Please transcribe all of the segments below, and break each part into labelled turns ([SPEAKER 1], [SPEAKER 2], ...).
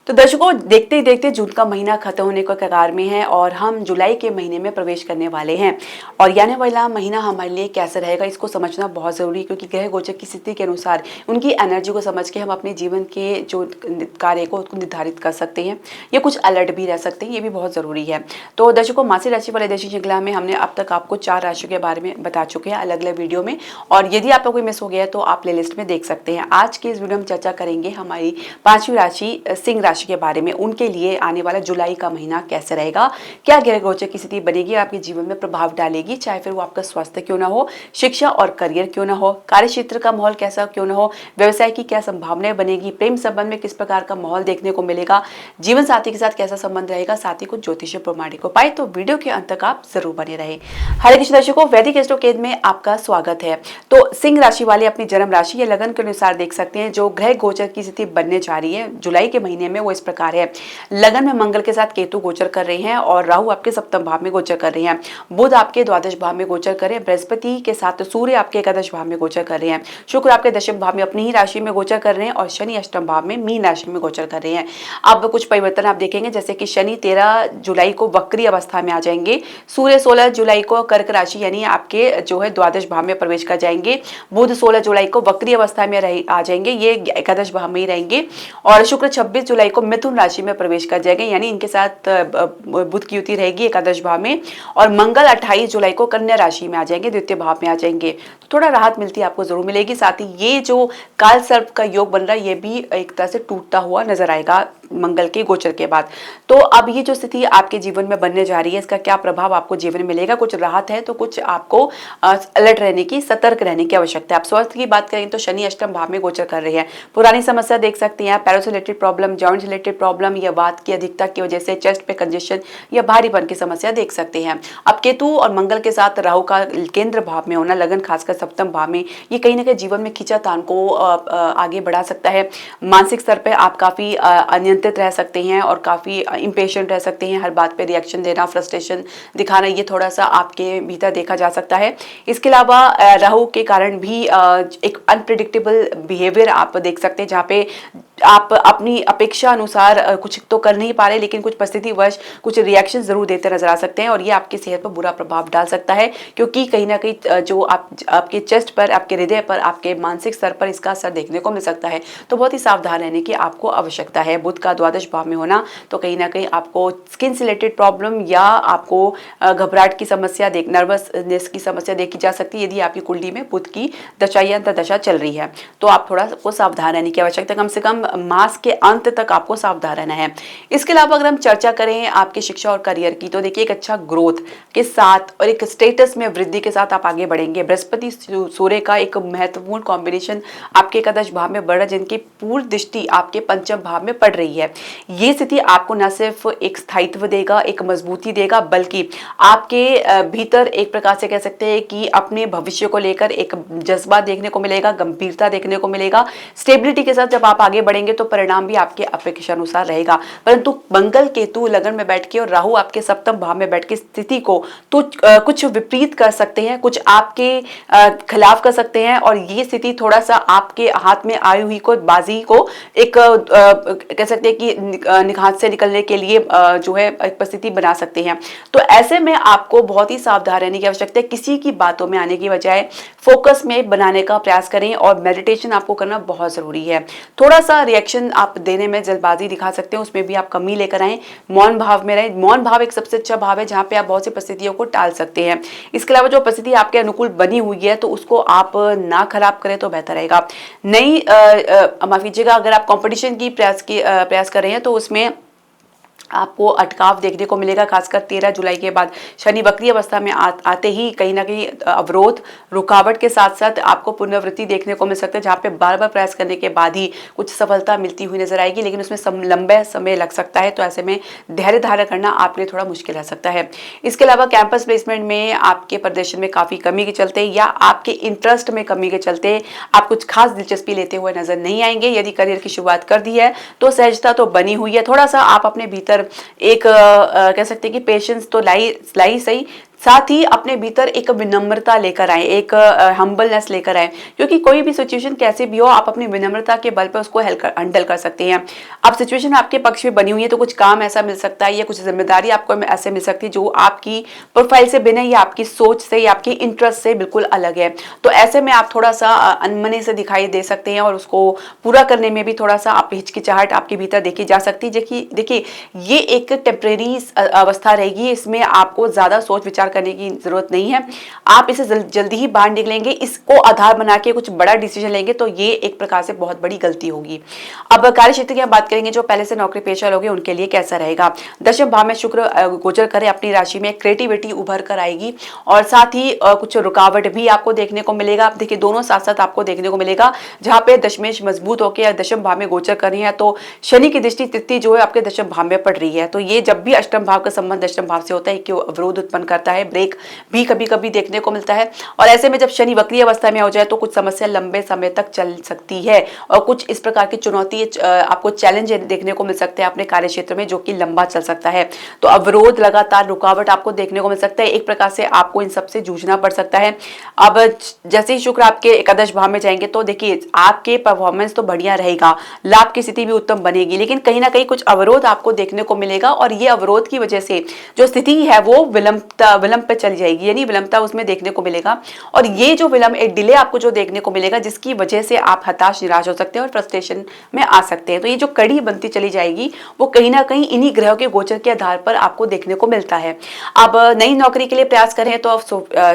[SPEAKER 1] तो दर्शकों, देखते ही देखते जून का महीना खत्म होने को कगार में है और हम जुलाई के महीने में प्रवेश करने वाले हैं। और ये आने वाला महीना हमारे लिए कैसा रहेगा इसको समझना बहुत ज़रूरी है, क्योंकि ग्रह गोचर की स्थिति के अनुसार उनकी एनर्जी को समझ के हम अपने जीवन के जो कार्य को उसको निर्धारित कर सकते हैं या कुछ अलर्ट भी रह सकते हैं। ये भी बहुत ज़रूरी है। तो दर्शकों, मासिक राशि वाले देशी श्रृंखला में हमने अब तक आपको 4 राशियों के बारे में बता चुके हैं अलग अलग वीडियो में, और यदि आपका कोई मिस हो गया तो आप प्ले लिस्ट में देख सकते हैं। आज के इस वीडियो में चर्चा करेंगे हमारी 5वीं राशि सिंह राशि के बारे में। उनके लिए आने वाला जुलाई का महीना कैसे रहेगा, क्या ग्रह गोचर की स्थिति बनेगी, आपके जीवन में प्रभाव डालेगी, चाहे फिर वो आपका स्वास्थ्य क्यों ना हो, शिक्षा और करियर क्यों ना हो, कार्य क्षेत्र का माहौल कैसा क्यों ना हो, व्यवसाय की क्या संभावनाएं बनेगी, प्रेम संबंध में किस प्रकार का माहौल देखने को मिलेगा, जीवन साथी के साथ कैसा संबंध रहेगा, साथ ही कुछ ज्योतिष प्रमाणिक हो पाए तो वीडियो के अंत तक आप जरूर बने रहे। हरे कृष्ण दर्शकों, वैदिक एस्ट्रोकेद में आपका स्वागत है। तो सिंह राशि वाले अपनी जन्म राशि या लगन के अनुसार देख सकते हैं जो ग्रह गोचर की स्थिति बनने जा रही है जुलाई के महीने में वो इस प्रकार है। लगन में मंगल के साथ केतु गोचर कर रहे हैं और राहु आपके सप्तम भाव में गोचर कर रहे हैं। बुध आपके द्वादश भाव में गोचर कर रहे हैं। बृहस्पति के साथ सूर्य आपके एकादश भाव में गोचर कर रहे हैं। शुक्र आपके दशम भाव में अपनी ही राशि में गोचर कर रहे हैं और शनि अष्टम भाव में मीन राशि में गोचर कर रहे हैं। अब कुछ परिवर्तन आप देखेंगे, जैसे कि शनि 13 जुलाई को वक्री अवस्था में आ जाएंगे। सूर्य 16 जुलाई को कर्क राशि यानी आपके जो है द्वादश भाव में प्रवेश कर जाएंगे। बुध 16 जुलाई को वक्री अवस्था में आ जाएंगे, ये एकादश भाव में ही रहेंगे। और शुक्र 26 जुलाई को मिथुन राशि में प्रवेश कर जाएंगे, यानी इनके साथ बुध की युति रहेगी एकादश भाव में। और मंगल 28 जुलाई को कन्या राशि में आ जाएंगे, द्वितीय भाव में आ जाएंगे। तो थोड़ा राहत मिलती है आपको जरूर मिलेगी। साथ ही ये जो काल सर्प का योग बन रहा है ये भी एक तरह से टूटता हुआ नजर आएगा मंगल के गोचर के बाद। तो अब ये जो स्थिति आपके जीवन में बनने जा रही है इसका क्या प्रभाव आपको जीवन में मिलेगा, कुछ राहत है तो कुछ आपको अलर्ट रहने की, सतर्क रहने की आवश्यकता है। आप स्वास्थ्य की बात करें तो शनि अष्टम भाव में गोचर कर रहे हैं। पुरानी समस्या देख सकते हैं, पैरों से related problem, joint related problem या वात की अधिकता की वजह से चेस्ट पे कंजेशन या भारीपन की समस्या देख सकते हैं। अब केतु और मंगल के साथ राहु का केंद्र भाव में होना, लगन खासकर सप्तम भाव में, ये कहीं ना कहीं जीवन में खींचातान को आगे बढ़ा सकता है। मानसिक स्तर पर आप काफी अनियंत्रित रह सकते हैं और काफी इम्पेशेंट रह सकते हैं। हर बात पे रिएक्शन देना, फ्रस्ट्रेशन दिखाना, ये थोड़ा सा आपके भीतर देखा जा सकता है। इसके अलावा राहु के कारण भी एक अनप्रिडिक्टेबल बिहेवियर आप देख सकते हैं, जहाँ पे आप अपनी अपेक्षा अनुसार कुछ तो कर नहीं पा रहे, लेकिन कुछ परिस्थितिवश कुछ रिएक्शन जरूर देते नजर आ सकते हैं और ये आपकी सेहत पर बुरा प्रभाव डाल सकता है, क्योंकि कहीं ना कहीं जो आपके चेस्ट पर, आपके हृदय पर, आपके मानसिक स्तर पर इसका असर देखने को मिल सकता है। तो बहुत ही सावधान रहने की आपको आवश्यकता है। बुध का द्वादश भाव में होना तो कहीं ना कहीं आपको स्किन से रिलेटेड प्रॉब्लम या आपको घबराहट की समस्या, नर्वसनेस की समस्या देखी जा सकती है यदि आपकी कुंडली में बुध की दशा या अंतर्दशा चल रही है। तो आप थोड़ा को सावधान रहने की आवश्यकता, कम से कम मास के अंत तक आपको सावधान रहना है। इसके अलावा अगर हम चर्चा करें आपकी शिक्षा और करियर की, तो देखिए एक अच्छा ग्रोथ के साथ और एक स्टेटस में वृद्धि के साथ आप आगे बढ़ेंगे। बृहस्पति सूर्य का एक महत्वपूर्ण कॉम्बिनेशन आपके एकादश भाव में बढ़ रहा है, जिनकी पूर्ण दृष्टि आपके पंचम भाव में पड़ रही है। ये स्थिति आपको न सिर्फ एक स्थायित्व देगा, एक मजबूती देगा, बल्कि आपके भीतर एक प्रकार से कह सकते हैं कि अपने भविष्य को लेकर एक जज्बा देखने को मिलेगा, गंभीरता देखने को मिलेगा। स्टेबिलिटी के साथ जब आप आगे बढ़ेंगे तो परिणाम भी आपके अपेक्षा अनुसार रहेगा। परंतु मंगल केतु लगन में बैठ के और राहु आपके सप्तम भाव में बैठ के स्थिति को तो कुछ विपरीत कर सकते हैं, कुछ आपके खिलाफ कर सकते हैं, और ये स्थिति थोड़ा सा आपके हाथ में आई हुई को बाजी को एक कह सकते हैं कि निखात से निकलने के लिए जो है एक परिस्थिति बना सकते हैं। तो ऐसे में आपको बहुत ही सावधान रहने की आवश्यकता है। किसी की बातों में आने की बजाय फोकस में बनाने का प्रयास करें और मेडिटेशन आपको करना बहुत जरूरी है। थोड़ा सा रिएक्शन आप देने में जल्दबाजी दिखा सकते हैं, उसमें भी आप कमी लेकर आए, मौन भाव में रहें। मौन भाव एक सबसे अच्छा भाव है जहां पे आप बहुत सी परिस्थितियों को टाल सकते हैं। इसके अलावा जो परिस्थिति आपके अनुकूल बनी हुई है तो उसको आप ना खराब करें तो बेहतर रहेगा। नई माफ कीजिएगा, अगर आप कंपटीशन की प्रयास कर रहे हैं तो उसमें आपको अटकाव देखने को मिलेगा, खासकर 13 जुलाई के बाद शनि वक्री अवस्था में आते ही कहीं ना कहीं अवरोध, रुकावट के साथ साथ आपको पुनरावृत्ति देखने को मिल सकता है, जहाँ पे बार बार प्रयास करने के बाद ही कुछ सफलता मिलती हुई नजर आएगी, लेकिन उसमें लंबे समय लग सकता है। तो ऐसे में धैर्य धारण करना आपके लिए थोड़ा मुश्किल रह सकता है। इसके अलावा कैंपस प्लेसमेंट में आपके प्रदर्शन में काफी कमी के चलते या आपके इंटरेस्ट में कमी के चलते आप कुछ खास दिलचस्पी लेते हुए नजर नहीं आएंगे। यदि करियर की शुरुआत कर दी है तो सहजता तो बनी हुई है, थोड़ा सा आप अपने भीतर एक कह सकते हैं कि पेशेंस तो लाई सही, साथ ही अपने भीतर एक विनम्रता लेकर आए, एक हम्बलनेस लेकर आए, क्योंकि कोई भी सिचुएशन कैसे भी हो आप अपनी विनम्रता के बल पर उसको हैंडल कर सकते हैं। अब सिचुएशन आपके पक्ष में बनी हुई है तो कुछ काम ऐसा मिल सकता है या कुछ जिम्मेदारी आपको ऐसे मिल सकती है जो आपकी प्रोफाइल से बिना या आपकी सोच से या आपके इंटरेस्ट से बिल्कुल अलग है। तो ऐसे में आप थोड़ा सा अनमने से दिखाई दे सकते हैं और उसको पूरा करने में भी थोड़ा सा आप हिचकिचाहट आपके भीतर देखी जा सकती है। देखिए ये एक टेम्परेरी अवस्था रहेगी, इसमें आपको ज्यादा सोच विचार करने की जरूरत नहीं है। आप इसे जल्दी ही बाहर निकलेंगे, इसको आधार बना के कुछ बड़ा डिसीजन लेंगे तो ये एक प्रकार से बहुत बड़ी गलती होगी। अब कार्य क्षेत्र की बात करेंगे, जो पहले से नौकरी पेशा लोग हैं उनके लिए कैसा रहेगा। दशम भाव में शुक्र गोचर करे अपनी राशि में, क्रिएटिविटी उभर कर आएगी और साथ ही कुछ रुकावट भी आपको देखने को मिलेगा। देखिए दोनों साथ साथ आपको देखने को मिलेगा, जहां पे दशमेश मजबूत होकर दशम भाव में गोचर कर रही है तो शनि की दृष्टि तिथि जो है आपके दशम भाव में पड़ रही है। तो ये जब भी अष्टम भाव का संबंध अष्टम भाव से होता है कि अवरोध उत्पन्न करता है, ब्रेक भी कभी कभी देखने को मिलता है। और ऐसे में जब शनि वक्री अवस्था में हो जाए तो कुछ समस्या लंबे समय तक चल सकती है और कुछ इस प्रकार की चुनौती आपको चैलेंज देखने को मिल सकते हैं अपने कार्य क्षेत्र में, जो कि लंबा चल सकता है। तो अवरोध लगातार रुकावट आपको देखने को मिल सकता है, एक प्रकार से आपको इन सबसे जूझना पड़ सकता है। अब जैसे ही शुक्र आपके एकादश भाव में जाएंगे तो देखिए आपके परफॉर्मेंस तो बढ़िया रहेगा, लाभ की स्थिति भी उत्तम बनेगी, लेकिन कहीं ना कहीं कुछ अवरोध आपको देखने को मिलेगा और ये अवरोध की वजह से जो स्थिति है वो विलंब पे चली जाएगी, यानी विलंबता उसमें देखने को मिलेगा। और ये जो विलंब एक डिले आपको जो देखने को मिलेगा जिसकी वजह से आप हताश निराश हो सकते हैं और फ्रस्ट्रेशन में आ सकते हैं। तो ये जो कड़ी बनती चली जाएगी वो कहीं ना कहीं इन्हीं ग्रहों के गोचर के आधार पर आपको देखने को मिलता है। अब नई नौकरी के लिए प्रयास करें तो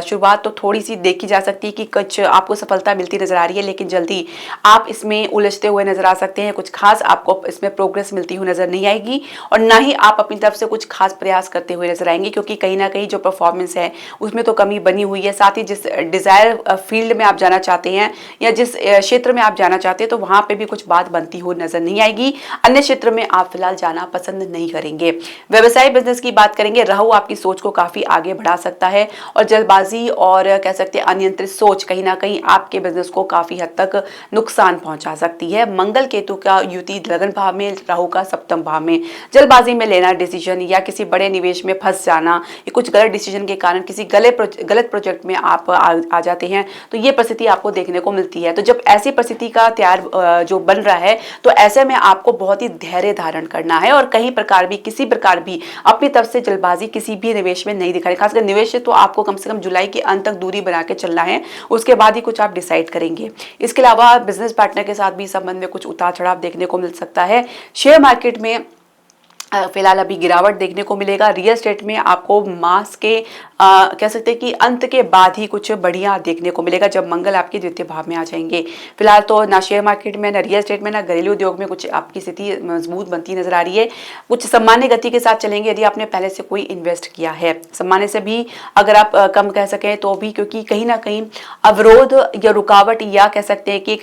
[SPEAKER 1] शुरुआत तो थोड़ी सी देखी जा सकती है कि कुछ आपको सफलता मिलती नजर आ रही है, लेकिन जल्दी आप इसमें उलझते हुए नजर आ सकते हैं। कुछ खास आपको इसमें प्रोग्रेस मिलती हुई नजर नहीं आएगी और ना ही आप अपनी तरफ से कुछ खास प्रयास करते हुए नजर आएंगे, क्योंकि कहीं ना कहीं जो परफॉर्मेंस है उसमें तो कमी बनी हुई है। साथ ही जिस डिजायर फील्ड में आप जाना चाहते हैं या जिस क्षेत्र में आप जाना चाहते हैं तो वहां पे भी कुछ बात बनती हुई नजर नहीं आएगी। अन्य क्षेत्र में आप फिलहाल जाना पसंद नहीं करेंगे। व्यवसाय बिजनेस की बात करेंगे, राहु आपकी सोच को काफी आगे बढ़ा सकता है और जल्दबाजी और कह सकते हैं अनियंत्रित सोच कहीं ना कहीं आपके बिजनेस को काफी हद तक नुकसान पहुंचा सकती है। मंगल केतु का युति लगन भाव में, राहु का सप्तम भाव में, जल्दबाजी में लेना डिसीजन या किसी बड़े निवेश में फंस जाना या कुछ गलत डिसीजन के कारण किसी गलत प्रोजेक्ट में आप आ जाते हैं तो ये परिस्थिति आपको देखने को मिलती है। तो जब ऐसी परिस्थिति का तैयार जो बन रहा है तो ऐसे में आपको बहुत ही धैर्य धारण करना है और कहीं प्रकार भी किसी प्रकार भी अपनी तरफ से जल्दबाजी किसी भी निवेश में नहीं दिखानी। खासकर निवेश से तो आपको कम से कम जुलाई के अंत तक दूरी बना के चलना है, उसके बाद ही कुछ आप डिसाइड करेंगे। इसके अलावा बिजनेस पार्टनर के साथ भी संबंध में कुछ उतार चढ़ाव देखने को मिल सकता है। शेयर मार्केट में फिलहाल अभी गिरावट देखने को मिलेगा। रियल एस्टेट में आपको मास के कह सकते हैं कि अंत के बाद ही कुछ बढ़िया देखने को मिलेगा जब मंगल आपके द्वितीय भाव में आ जाएंगे। फिलहाल तो ना शेयर मार्केट में, ना रियल एस्टेट में, ना घरेलू उद्योग में कुछ आपकी स्थिति मजबूत बनती नजर आ रही है। कुछ सामान्य गति के साथ चलेंगे यदि आपने पहले से कोई इन्वेस्ट किया है। सामान्य से भी अगर आप कम कह सकें तो भी, क्योंकि कहीं ना कहीं अवरोध या रुकावट या कह सकते हैं कि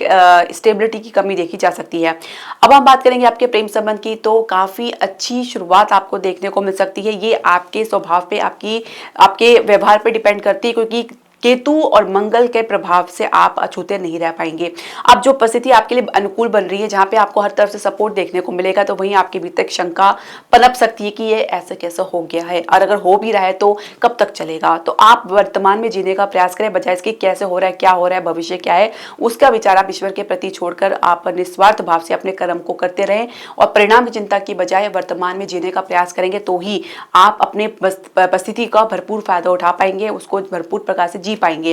[SPEAKER 1] स्टेबिलिटी की कमी देखी जा सकती है। अब हम बात करेंगे आपके प्रेम संबंध की, तो काफी अच्छी शुरुआत आपको देखने को मिल सकती है। ये आपके स्वभाव पे, आपके व्यवहार पे डिपेंड करती है, क्योंकि केतु और मंगल के प्रभाव से आप अछूते नहीं रह पाएंगे। अब जो परिस्थिति आपके लिए अनुकूल बन रही है, जहां पे आपको हर तरफ से सपोर्ट देखने को मिलेगा, तो वहीं आपके भीतर एक शंका पनप सकती है कि ये ऐसे कैसे हो गया है और अगर हो भी रहा है तो कब तक चलेगा। तो आप वर्तमान में जीने का प्रयास करें, बजाय इसके कैसे हो रहा है, क्या हो रहा है, भविष्य क्या है, उसका विचार आप ईश्वर के प्रति छोड़कर आप निस्वार्थ भाव से अपने कर्म को करते रहें और परिणाम की चिंता की बजाय वर्तमान में जीने का प्रयास करेंगे तो ही आप अपने परिस्थिति का भरपूर फायदा उठा पाएंगे, उसको भरपूर प्रकार से जी पाएंगे।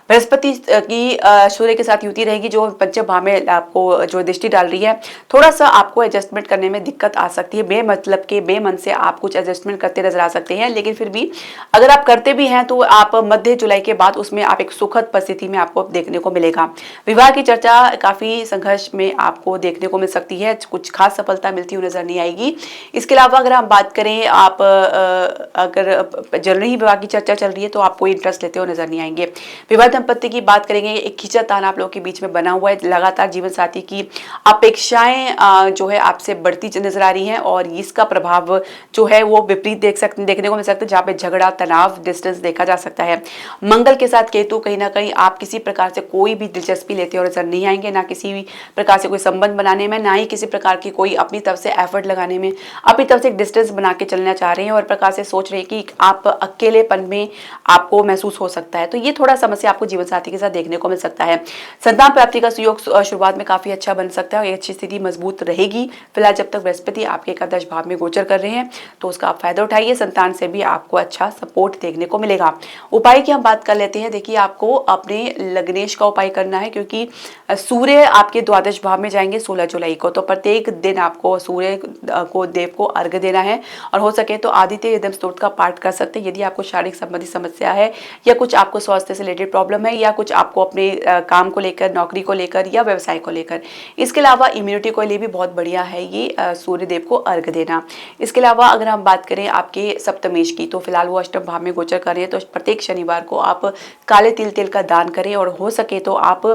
[SPEAKER 1] बृहस्पति की सूर्य के साथ युति रहेगी जो पंचम भाव में आपको जो दृष्टि डाल रही है। थोड़ा सा आपको एडजस्टमेंट करने में दिक्कत आ सकती है, बेमतलब के बेमन से आप कुछ एडजस्टमेंट करते नजर आ सकते हैं, लेकिन फिर भी अगर आप करते भी हैं तो आप मध्य जुलाई के बाद उसमें आप एक सुखद परिस्थिति में आपको देखने को मिलेगा। विवाह की चर्चा काफी संघर्ष में आपको देखने को मिल सकती है, कुछ खास सफलता मिलती हुई नजर नहीं आएगी। इसके अलावा अगर हम बात करें, आप अगर जल रही विवाह की चर्चा चल रही है तो आपको इंटरेस्ट लेते हुए नजर नहीं आएंगे। विवाह दंपत्ति की बात करेंगे, एक खींचातान आप लोगों के बीच में बना हुआ है, लगातार जीवन साथी की अपेक्षाएं जो है आपसे बढ़ती नजर आ रही हैं और इसका प्रभाव जो है वो विपरीत देखने को मिल सकता है, जहाँ पे झगड़ा, तनाव, डिस्टेंस देखा जा सकता है। मंगल के साथ केतु, कहीं ना कहीं आप किसी प्रकार से कोई भी दिलचस्पी लेते हुए नजर नहीं आएंगे, ना किसी भी प्रकार से कोई संबंध बनाने में, ना ही किसी प्रकार की कोई अपनी तरफ से एफर्ट लगाने में, अपनी तरफ से एक डिस्टेंस बना के चलना चाह रहे हैं और प्रकार से सोच रहे हैं कि आप अकेलेपन में आपको महसूस हो सकता है। तो ये थोड़ा समस्या आपको जीवन साथी के साथ देखने को मिल सकता है। संतान प्राप्ति का सुयोग शुरुआत में काफी अच्छा बन सकता है और अच्छी स्थिति मजबूत रहेगी। फिलहाल जब तक बृहस्पति आपके एकादश भाव में गोचर कर रहे हैं तो उसका आप फायदा उठाइए, संतान से भी आपको अच्छा सपोर्ट देखने को मिलेगा। उपाय की हम बात कर लेते हैं। देखिए, आपको अपने लग्नेश का उपाय करना है क्योंकि सूर्य आपके द्वादश भाव में जाएंगे 16 जुलाई को, तो प्रत्येक दिन आपको सूर्य को देव को अर्घ्य देना है और हो सके तो आदित्य हृदय स्तोत्र का पाठ कर सकते हैं यदि आपको शारीरिक संबंधी समस्या है या कुछ आपको स्वास्थ्य से रिलेटेड प्रॉब्लम है या कुछ आपको अपने काम को लेकर, नौकरी को लेकर या व्यवसाय को लेकर। इसके अलावा इम्यूनिटी के लिए भी बहुत बढ़िया है ये सूर्य देव को अर्घ्य देना। इसके अलावा अगर हम बात करें आपके सप्तमेश की, तो फिलहाल वो अष्टम भाव में गोचर कर रहे हैं, तो प्रत्येक शनिवार को आप काले तिल का दान करें और हो सके तो आप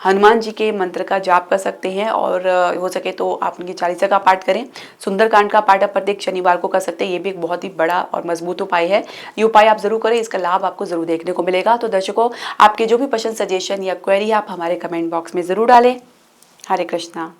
[SPEAKER 1] हनुमान जी के मंत्र का जाप कर सकते हैं और हो सके तो आप उनकी चालीसा का पाठ करें। सुंदरकांड का पाठ आप प्रत्येक शनिवार को कर सकते हैं, ये भी एक बहुत ही बड़ा और मजबूत उपाय है। ये उपाय आप जरूर करें, इसका लाभ आपको जरूर देखने को मिलेगा। तो दर्शकों, आपके जो भी पसंद, सजेशन या क्वेरी आप हमारे कमेंट बॉक्स में जरूर डालें। हरे कृष्णा।